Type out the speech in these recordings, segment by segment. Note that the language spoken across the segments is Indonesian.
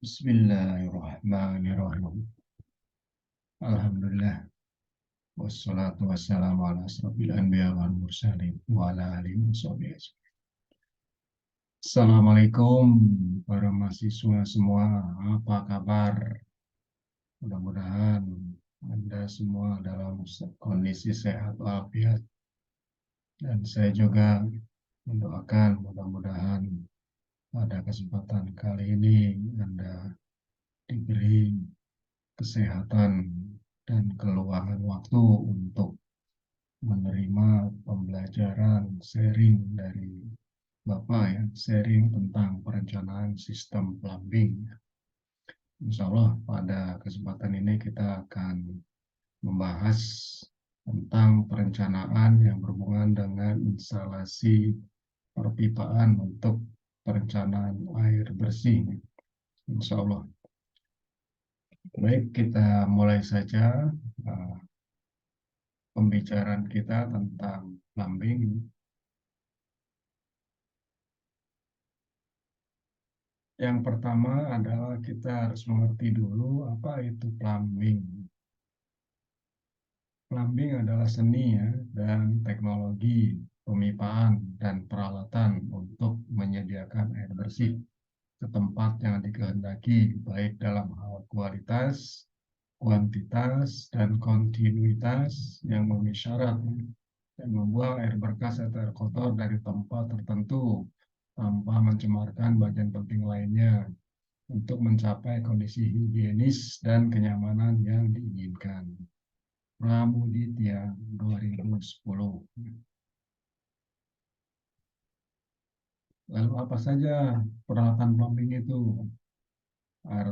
Bismillahirrahmanirrahim. Alhamdulillah. Wassalatu wassalamu ala asrafil anbiya wal mursalin wa ala alihi washabihi ajmain. Assalamualaikum para mahasiswa semua. Apa kabar? Mudah-mudahan Anda semua dalam kondisi sehat walafiat. Dan saya juga mendoakan mudah-mudahan pada kesempatan kali ini Anda diberi kesehatan dan keluangan waktu untuk menerima pembelajaran sharing dari Bapak ya, sharing tentang perencanaan sistem plumbing. Insya Allah pada kesempatan ini kita akan membahas tentang perencanaan yang berhubungan dengan instalasi perpipaan untuk perencanaan air bersih. Insya Allah. Baik, kita mulai saja pembicaraan kita tentang plumbing. Yang pertama adalah kita harus mengerti dulu apa itu plumbing. Plumbing adalah seni ya, dan teknologi pemipaan dan peralatan untuk menyediakan air bersih ke tempat yang dikehendaki, baik dalam hal kualitas, kuantitas, dan kontinuitas yang memenuhi syarat dan membuang air bekas atau air kotor dari tempat tertentu tanpa mencemarkan bagian penting lainnya untuk mencapai kondisi higienis dan kenyamanan yang diinginkan. Pramuditya 2010. Lalu apa saja peralatan plumbing itu?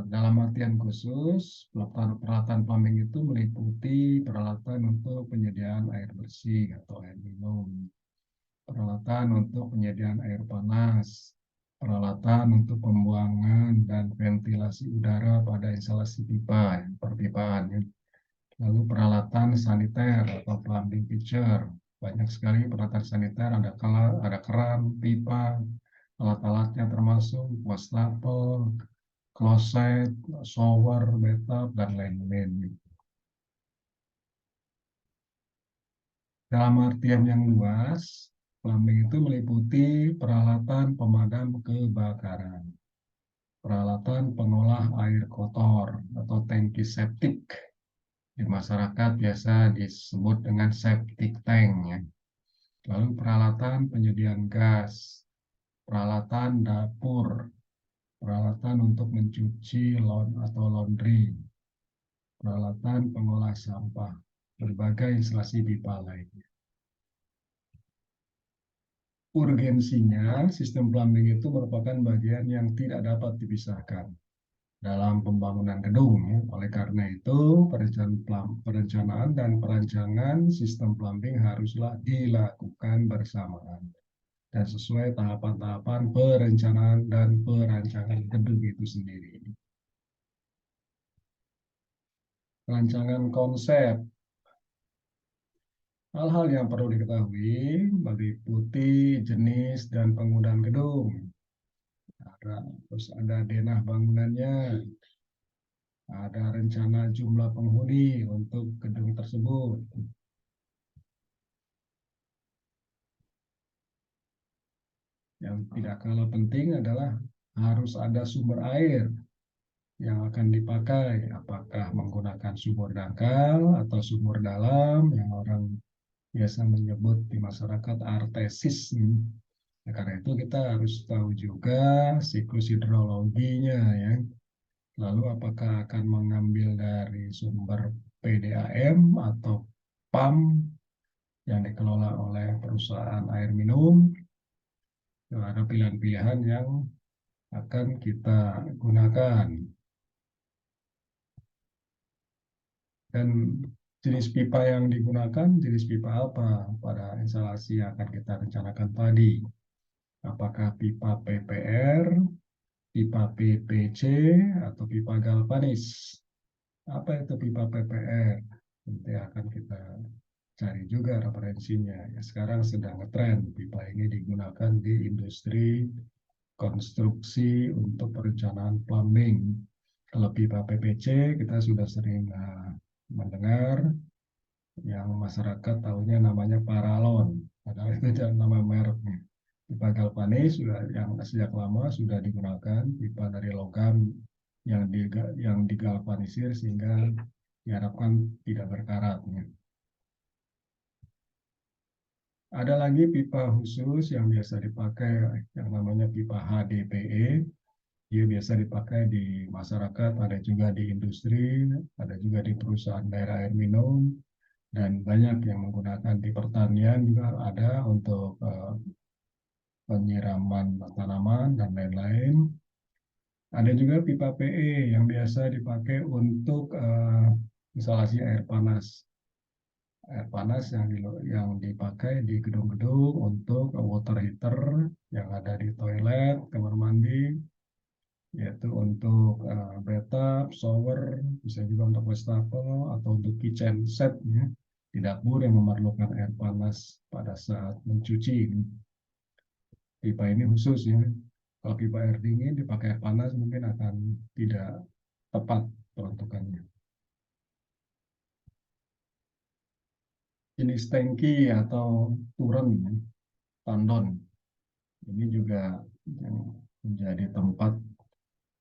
Dalam artian khusus, peralatan plumbing itu meliputi peralatan untuk penyediaan air bersih atau air minum, peralatan untuk penyediaan air panas, peralatan untuk pembuangan dan ventilasi udara pada instalasi pipa, perpipaan, ya. Lalu peralatan saniter atau plumbing fixture. Banyak sekali peralatan saniter, ada keran, pipa, alat-alatnya termasuk wastafel, kloset, shower, bathtub, dan lain-lain. Dalam artian yang luas, plumbing itu meliputi peralatan pemadam kebakaran, peralatan pengolah air kotor atau tangki septik. Di masyarakat biasa disebut dengan septic tank ya. Lalu peralatan penyediaan gas, peralatan dapur, peralatan untuk mencuci atau laundry, peralatan pengolah sampah, berbagai instalasi pipa lainnya. Urgensinya, sistem plumbing itu merupakan bagian yang tidak dapat dipisahkan dalam pembangunan gedung. Ya. Oleh karena itu, perencanaan dan perancangan sistem plumbing haruslah dilakukan bersamaan dan sesuai tahapan-tahapan perencanaan dan perancangan gedung itu sendiri. Rancangan konsep. Hal-hal yang perlu diketahui meliputi jenis dan penggunaan gedung. Terus ada denah bangunannya, ada rencana jumlah penghuni untuk gedung tersebut. Yang tidak kalah penting adalah harus ada sumber air yang akan dipakai, apakah menggunakan sumur dangkal atau sumur dalam yang orang biasa menyebut di masyarakat artesis. Nah, karena itu kita harus tahu juga siklus hidrologinya ya. Lalu apakah akan mengambil dari sumber PDAM atau PAM yang dikelola oleh perusahaan air minum. Ada pilihan-pilihan yang akan kita gunakan. Dan jenis pipa yang digunakan, jenis pipa apa pada instalasi yang akan kita rencanakan tadi. Apakah pipa PPR, pipa PPC, atau pipa galvanis. Apa itu pipa PPR? Nanti akan kita cari juga referensinya. Ya, sekarang sedang ngetren pipa ini digunakan di industri konstruksi untuk perencanaan plumbing. Kalau pipa PPC kita sudah sering mendengar, yang masyarakat tahunya namanya paralon, padahal itu jangan nama mereknya. Pipa galvanis sudah yang sejak lama sudah digunakan, pipa dari logam yang digalvanisir sehingga diharapkan tidak berkarat. Ada lagi pipa khusus yang biasa dipakai yang namanya pipa HDPE. Dia biasa dipakai di masyarakat, ada juga di industri, ada juga di perusahaan daerah air minum, dan banyak yang menggunakan di pertanian juga ada untuk penyiraman tanaman dan lain-lain. Ada juga pipa PE yang biasa dipakai untuk instalasi air panas. Air panas yang dipakai di gedung-gedung untuk water heater yang ada di toilet, kamar mandi, yaitu untuk bathtub, shower, bisa juga untuk wastafel atau untuk kitchen set ya, di dapur yang memerlukan air panas pada saat mencuci. Pipa ini khusus ya. Kalau pipa air dingin dipakai air panas mungkin akan tidak tepat peruntukannya. Jenis tangki atau turen, ya, tandon. Ini juga yang menjadi tempat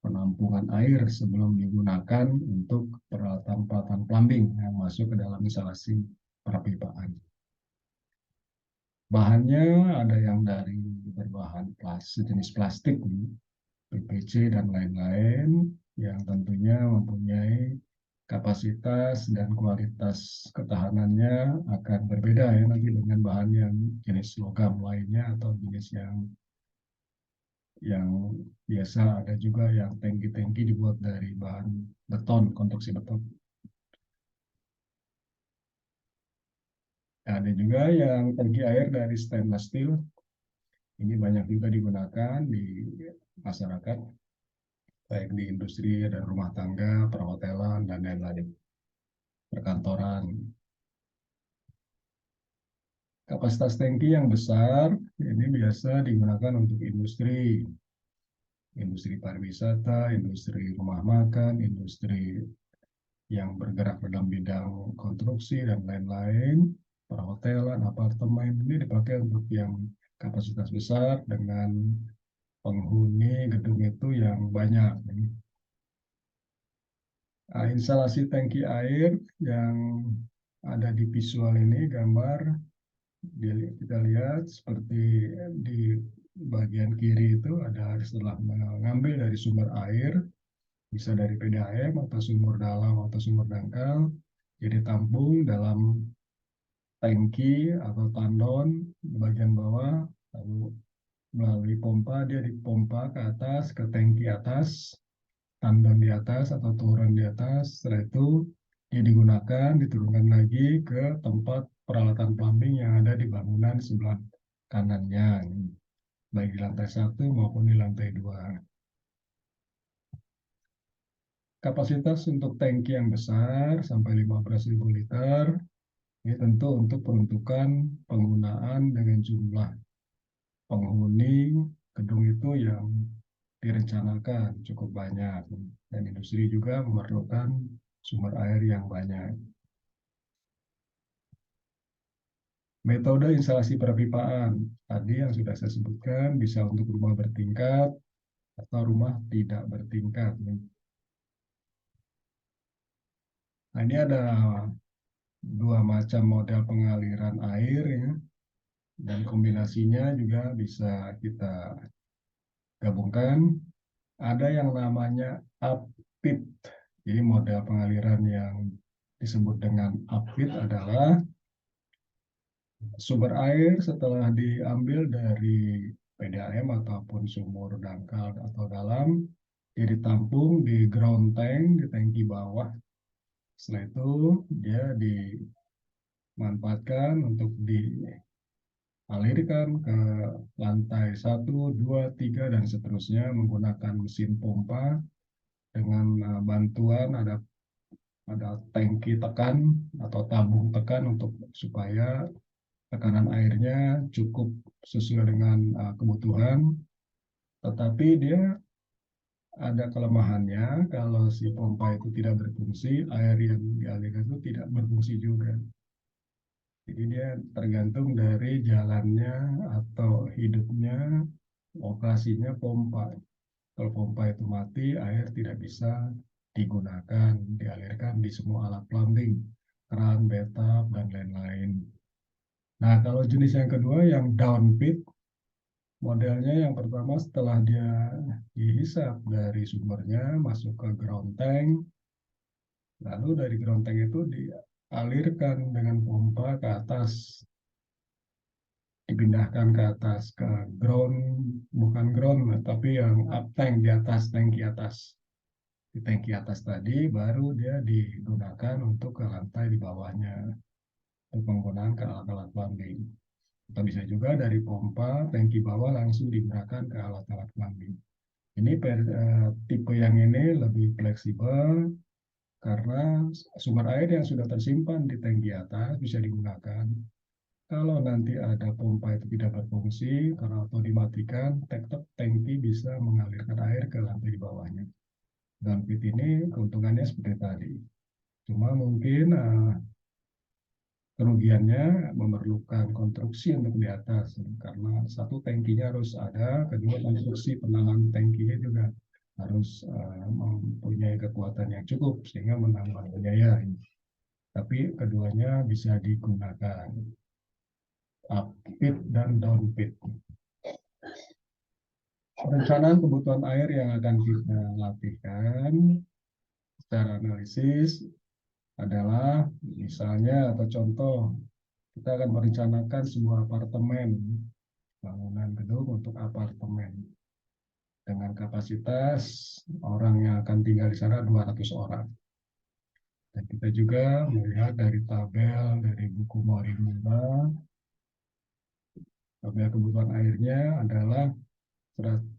penampungan air sebelum digunakan untuk peralatan-peralatan plumbing yang masuk ke dalam instalasi perpipaan. Bahannya ada yang dari berbahan jenis plastik, PVC dan lain-lain, yang tentunya mempunyai kapasitas dan kualitas ketahanannya akan berbeda ya nanti dengan bahan yang jenis logam lainnya atau jenis yang biasa. Ada juga yang tangki-tangki dibuat dari bahan beton, konstruksi beton. Ada juga yang tangki air dari stainless steel. Ini banyak juga digunakan di masyarakat, baik di industri dan rumah tangga, perhotelan, dan lain-lain, perkantoran. Kapasitas tangki yang besar ini biasa digunakan untuk industri pariwisata, industri rumah makan, industri yang bergerak dalam bidang konstruksi dan lain-lain, perhotelan, apartemen. Ini dipakai untuk yang kapasitas besar dengan penghuni gedung itu yang banyak. Nah, instalasi tangki air yang ada di visual ini, gambar kita lihat seperti di bagian kiri itu ada setelah mengambil dari sumber air, bisa dari PDAM atau sumur dalam atau sumur dangkal, jadi tampung dalam tangki atau tandon di bagian bawah, lalu melalui pompa dia dipompa ke atas ke tangki atas, tandon di atas atau turun di atas. Setelah itu dia digunakan diturunkan lagi ke tempat peralatan plumbing yang ada di bangunan sebelah kanannya, baik di lantai 1 maupun di lantai 2. Kapasitas untuk tangki yang besar sampai 15.000 liter ini tentu untuk peruntukan penggunaan dengan jumlah penghuni gedung itu yang direncanakan cukup banyak, dan industri juga memerlukan sumber air yang banyak. Metode instalasi perpipaan tadi yang sudah saya sebutkan bisa untuk rumah bertingkat atau rumah tidak bertingkat. Nah, ini ada dua macam model pengaliran air ya, dan kombinasinya juga bisa kita gabungkan. Ada yang namanya upfit. Jadi model pengaliran yang disebut dengan upfit adalah sumber air setelah diambil dari PDAM ataupun sumur dangkal atau dalam, dia ditampung di ground tank, di tangki bawah. Setelah itu dia dimanfaatkan untuk dialirkan ke lantai 1, 2, 3, dan seterusnya menggunakan mesin pompa dengan bantuan ada tangki tekan atau tabung tekan untuk supaya tekanan airnya cukup sesuai dengan kebutuhan. Tetapi dia ada kelemahannya kalau si pompa itu tidak berfungsi, air yang dialirkan itu tidak berfungsi juga. Jadi dia tergantung dari jalannya atau hidupnya, operasinya pompa. Kalau pompa itu mati, air tidak bisa digunakan, dialirkan di semua alat plumbing, keran, bathtub, dan lain-lain. Nah, kalau jenis yang kedua yang downpit, modelnya yang pertama setelah dia dihisap dari sumbernya, masuk ke ground tank, lalu dari ground tank itu dialirkan dengan pompa ke atas, dipindahkan ke atas, ke ground, bukan ground, tapi yang up tank, di atas, tangki atas. Di tangki atas tadi baru dia digunakan untuk ke lantai di bawahnya untuk penggunaan ke alat-alat plumbing. Atau bisa juga dari pompa tangki bawah langsung digunakan ke alat-alat plumbing. Ini tipe yang ini lebih fleksibel karena sumber air yang sudah tersimpan di tangki atas bisa digunakan. Kalau nanti ada pompa itu tidak berfungsi karena auto dimatikan, tetap tangki bisa mengalirkan air ke lantai di bawahnya. Dan pit ini keuntungannya seperti tadi. Cuma mungkin kerugiannya memerlukan konstruksi untuk di atas karena satu tangkinya harus ada, kedua konstruksi penahan tangkinya juga harus mempunyai kekuatan yang cukup sehingga menambah biaya. Tapi keduanya bisa digunakan, up pit dan down pit. Perencanaan kebutuhan air yang akan kita latihkan secara analisis adalah misalnya atau contoh kita akan merencanakan sebuah apartemen, bangunan gedung untuk apartemen dengan kapasitas orang yang akan tinggal di sana 200 orang. Dan kita juga melihat dari tabel dari buku Morimura, tabel kebutuhan airnya adalah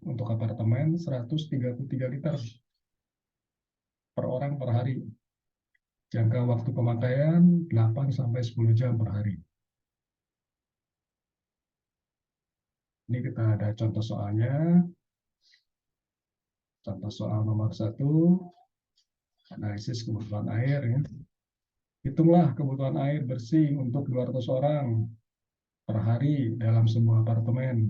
untuk apartemen 133 liter per orang per hari. Jangka waktu pemakaian 8 sampai 10 jam per hari. Ini kita ada contoh soalnya. Contoh soal nomor 1, analisis kebutuhan air. Ya. Hitunglah kebutuhan air bersih untuk 200 orang per hari dalam sebuah apartemen.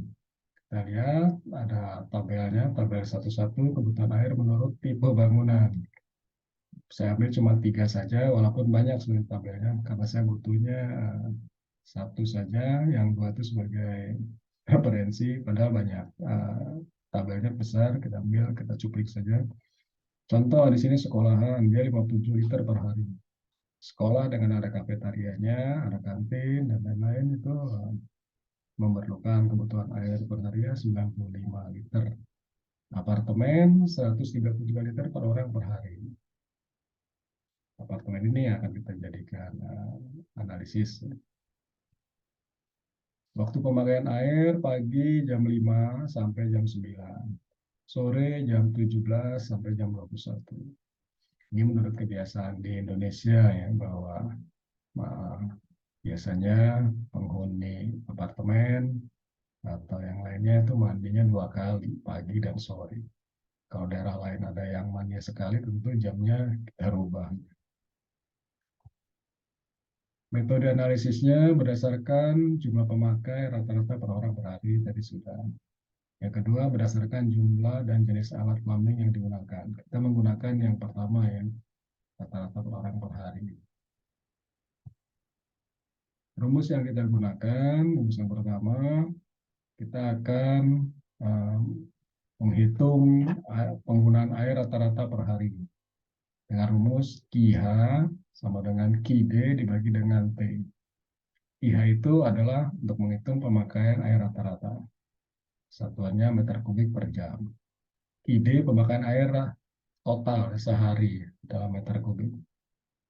Kita lihat ada tabelnya, tabel 11 kebutuhan air menurut tipe bangunan. Saya ambil cuma 3 saja, walaupun banyak sebenarnya tabelnya, karena saya butuhnya satu saja, yang dua itu sebagai referensi, padahal banyak. Tabelnya besar, kita ambil, kita cuplik saja. Contoh di sini sekolahan, dia 57 liter per hari. Sekolah dengan ada kafetarianya, ada kantin, dan lain-lain itu memerlukan kebutuhan air per hari 95 liter. Apartemen 133 liter per orang per hari. Apartemen ini akan kita jadikan analisis. Waktu pemakaian air pagi jam 5 sampai jam 9. Sore jam 17 sampai jam 21. Ini menurut kebiasaan di Indonesia ya, bahwa biasanya penghuni apartemen atau yang lainnya itu mandinya 2 kali, pagi dan sore. Kalau daerah lain ada yang mandi sekali, tentu jamnya kita rubah. Metode analisisnya berdasarkan jumlah pemakai rata-rata per orang per hari, tadi sudah. Yang kedua, berdasarkan jumlah dan jenis alat plumbing yang digunakan. Kita menggunakan yang pertama ya, rata-rata per orang per hari. Rumus yang kita gunakan, rumus yang pertama, kita akan menghitung penggunaan air rata-rata per hari. Dengan rumus QH sama dengan QD dibagi dengan T. QH itu adalah untuk menghitung pemakaian air rata-rata. Satuannya meter kubik per jam. QD pemakaian air total sehari dalam meter kubik.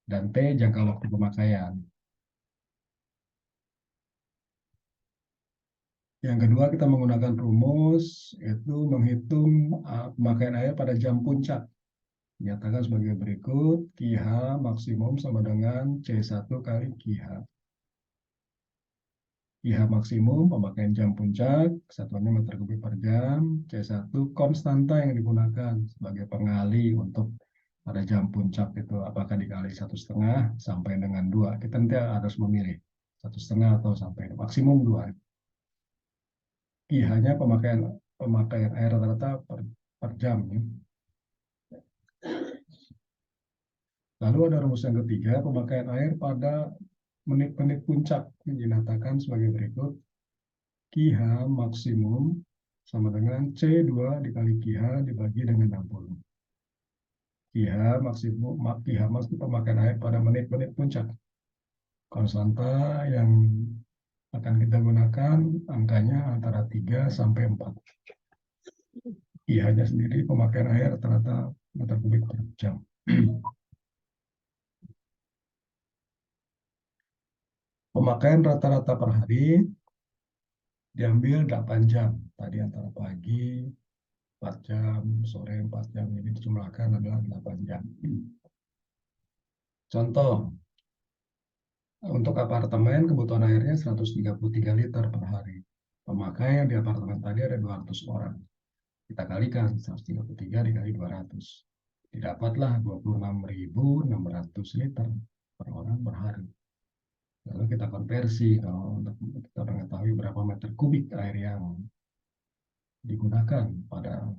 Dan T jangka waktu pemakaian. Yang kedua kita menggunakan rumus itu menghitung pemakaian air pada jam puncak. Nyatakan sebagai berikut, QH maksimum sama dengan C1 kali QH. IH maksimum pemakaian jam puncak, satuannya meter kubik per jam. C1 konstanta yang digunakan sebagai pengali untuk pada jam puncak itu apakah dikali 1,5 sampai dengan 2. Kita nanti harus memilih 1,5 atau sampai maksimum 2. IH-nya pemakaian air rata-rata per jam. Ya. Lalu ada rumus yang ketiga, pemakaian air pada menit-menit puncak yang dinyatakan sebagai berikut. QH maksimum sama dengan C2 dikali QH dibagi dengan 60. QH maksimum, QH maksimum pemakaian air pada menit-menit puncak. Konstanta yang akan kita gunakan angkanya antara 3 sampai 4. QH-nya sendiri pemakaian air rata-rata meter kubik per jam. Pemakaian rata-rata per hari diambil 8 jam. Tadi antara pagi 4 jam, sore 4 jam, jadi dijumlahkan adalah 8 jam. Contoh, untuk apartemen kebutuhan airnya 133 liter per hari. Pemakaian di apartemen tadi ada 200 orang. Kita kalikan 133 dikali 200. Didapatlah 26.600 liter per orang per hari. Lalu kita konversi kalau untuk kita mengetahui berapa meter kubik air yang digunakan pada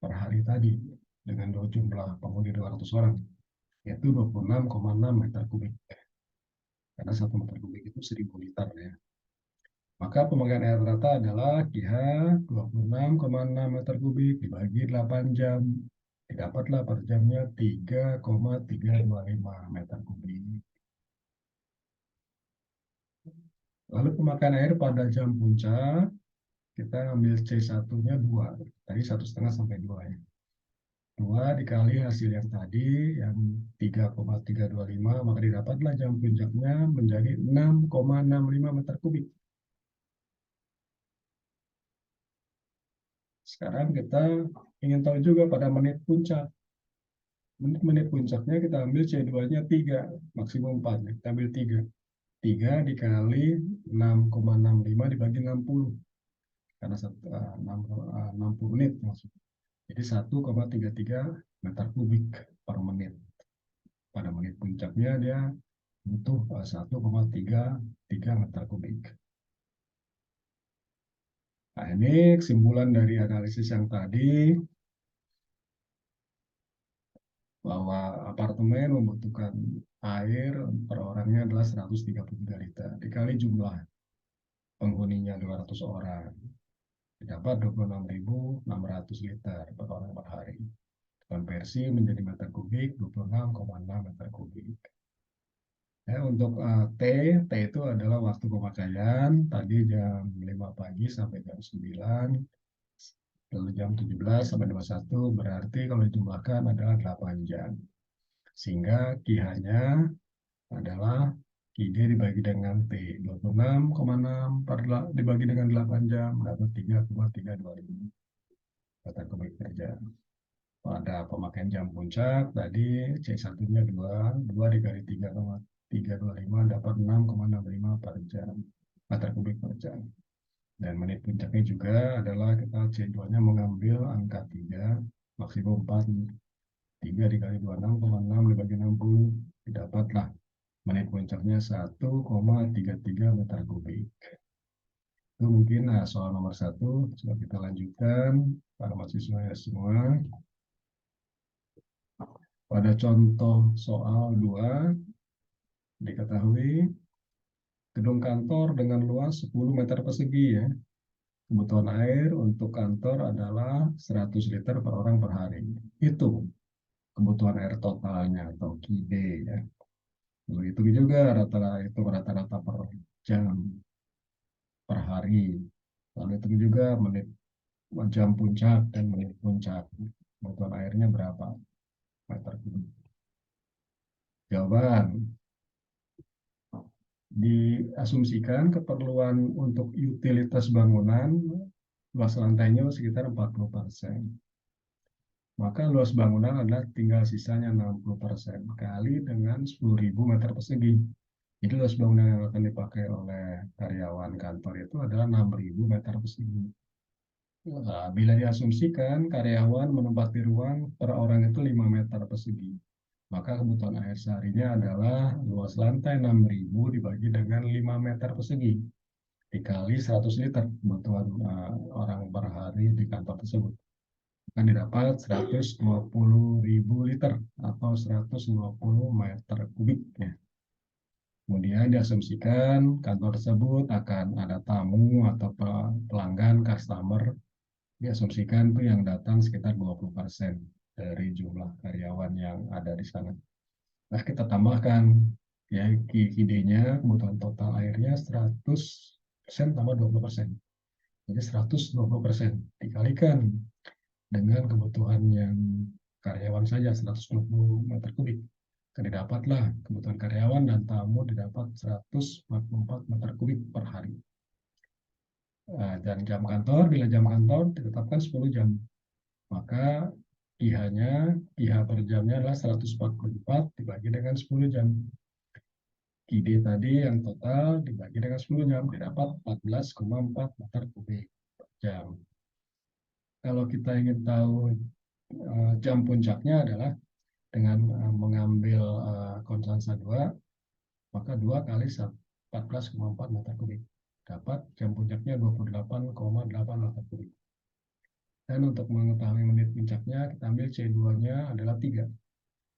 per hari tadi dengan jumlah penghuni 200 orang, yaitu 26,6 meter kubik. Karena 1 meter kubik itu 1.000 liter ya. Maka pemakaian air rata adalah QH 26,6 meter kubik dibagi 8 jam. Didapatlah per jamnya 3,325 meter kubik. Lalu pemakaian air pada jam puncak, kita ambil C1-nya 2. Tadi 1,5 sampai 2 ya. 2 dikali hasil yang tadi, yang 3,325, maka didapatlah jam puncaknya menjadi 6,65 meter kubik. Sekarang kita ingin tahu juga pada menit puncak. Menit puncaknya kita ambil C2-nya 3, maksimum 4. Kita ambil 3. 3 dikali 6,65 dibagi 60. Karena 60 menit maksudnya. Jadi 1,33 meter kubik per menit. Pada menit puncaknya dia butuh 1,33 meter kubik. Nah, ini kesimpulan dari analisis yang tadi, bahwa apartemen membutuhkan air per orangnya adalah 133 liter. Dikali jumlah penghuninya 200 orang, didapat 26.600 liter per orang per hari. Konversi menjadi meter kubik 26,6 meter kubik. Ya, untuk T itu adalah waktu pemakaian, tadi jam 5 pagi sampai jam 9, lalu jam 17 sampai 21, berarti kalau dijumlahkan adalah 8 jam. Sehingga QH-nya adalah QD dibagi dengan T, 26,6 dibagi dengan 8 jam, dapat 3,325 meter kubik per jam. Pada pemakaian jam puncak, tadi C1-nya 2, 2 dikali 3,325 dapat 6,65 per jam, meter kubik per jam. Dan menit puncaknya juga adalah kita C2-nya mengambil angka 3, maksimum 4, 3 dikali 26,6 dibagi 60, didapatlah menit puncaknya 1,33 meter kubik. Itu mungkin soal nomor 1. Coba kita lanjutkan para mahasiswa ya semua. Pada contoh soal 2, diketahui gedung kantor dengan luas 10 meter persegi ya. Kebutuhan air untuk kantor adalah 100 liter per orang per hari. Itu kebutuhan air totalnya atau KD ya. Begitu juga rata-rata per jam per hari. Lalu itu juga menit jam puncak dan menit puncak. Kebutuhan airnya berapa meter kubik? Jawaban, diasumsikan keperluan untuk utilitas bangunan luas lantainya sekitar 40%. Maka luas bangunan adalah tinggal sisanya 60% kali dengan 10.000 meter persegi. Jadi luas bangunan yang akan dipakai oleh karyawan kantor itu adalah 6.000 meter persegi. Nah, bila diasumsikan karyawan menempati ruang per orang itu 5 meter persegi, maka kebutuhan air seharinya adalah luas lantai 6.000 dibagi dengan 5 meter persegi dikali 100 liter kebutuhan orang per hari di kantor tersebut. Akan didapat 120.000 liter atau 120 meter kubik ya. Kemudian diasumsikan kantor tersebut akan ada tamu atau pelanggan, customer. Diasumsikan itu yang datang sekitar 20% dari jumlah karyawan yang ada di sana. Nah, kita tambahkan ya idenya kebutuhan total airnya 100% tambah 20%. Jadi 120% dikalikan dengan kebutuhan yang karyawan saja 120 meter kubik. Jadi dapatlah kebutuhan karyawan dan tamu didapat 144 meter kubik per hari. Dan jam kantor, bila jam kantor ditetapkan 10 jam, maka IH per jamnya adalah 144 dibagi dengan 10 jam. ID tadi yang total dibagi dengan 10 jam, didapat 14,4 meter kubik per jam. Kalau kita ingin tahu jam puncaknya adalah dengan mengambil konstansa 2, maka 2 kali 14,4 meter kubik. Dapat jam puncaknya 28,8 meter kubik. Dan untuk mengetahui menit puncaknya, kita ambil C2-nya adalah 3.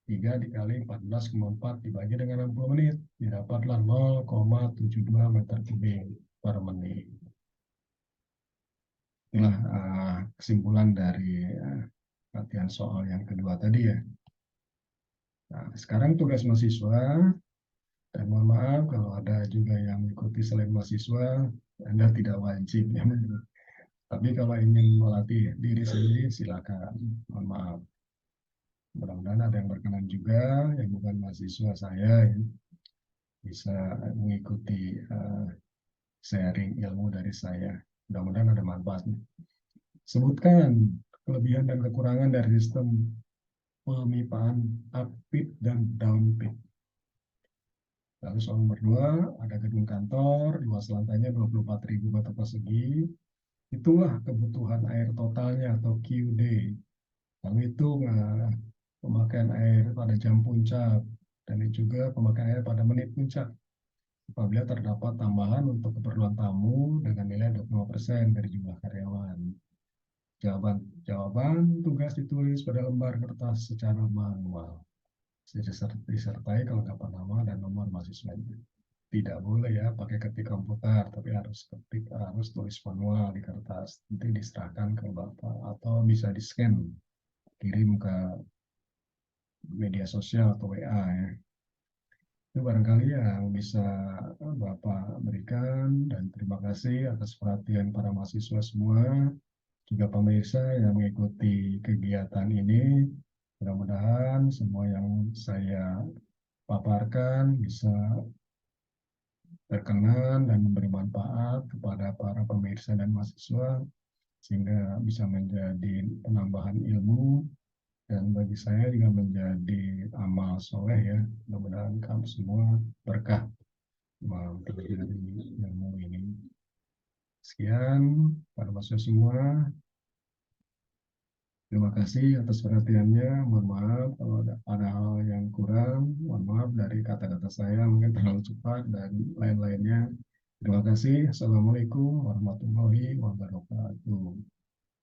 3 dikali 14,4 dibagi dengan 60 menit. Didapatlah 0,72 meter kubik per menit. Itulah kesimpulan dari latihan soal yang kedua tadi ya. Nah, sekarang tugas mahasiswa, dan mohon maaf kalau ada juga yang mengikuti selain mahasiswa, Anda tidak wajib ya. Tapi kalau ingin melatih diri sendiri, silakan. Mohon maaf. Mudah-mudahan ada yang berkenan juga, yang bukan mahasiswa saya, ya, bisa mengikuti sharing ilmu dari saya. Mudah-mudahan ada manfaatnya. Sebutkan kelebihan dan kekurangan dari sistem pemipaan upbeat dan downbeat. Lalu soal nomor 2, ada gedung kantor, luas lantainya 24.000 meter persegi. Itulah kebutuhan air totalnya atau QD. Lalu itu pemakaian air pada jam puncak, dan juga pemakaian air pada menit puncak. Apabila terdapat tambahan untuk keperluan tamu dengan nilai 25% dari jumlah karyawan. Jawaban tugas ditulis pada lembar kertas secara manual. Disertai kelengkapan nama dan nomor mahasiswanya. Tidak boleh ya pakai ketik komputer, tapi harus tulis manual di kertas. Nanti diserahkan ke Bapak atau bisa di-scan, kirim ke media sosial atau WA ya. Itu barangkali yang bisa Bapak berikan, dan terima kasih atas perhatian para mahasiswa semua, juga pemirsa yang mengikuti kegiatan ini. Mudah-mudahan semua yang saya paparkan bisa berkenan dan memberi manfaat kepada para pemirsa dan mahasiswa, sehingga bisa menjadi penambahan ilmu, dan bagi saya juga menjadi amal soleh ya. Mudah-mudahan kamu semua berkah mempelajari ilmu ini. Sekian pada mahasiswa semua. Terima kasih atas perhatiannya. Mohon maaf kalau ada hal yang kurang. Mohon maaf dari kata-kata saya mungkin terlalu cepat dan lain-lainnya. Terima kasih. Assalamualaikum warahmatullahi wabarakatuh.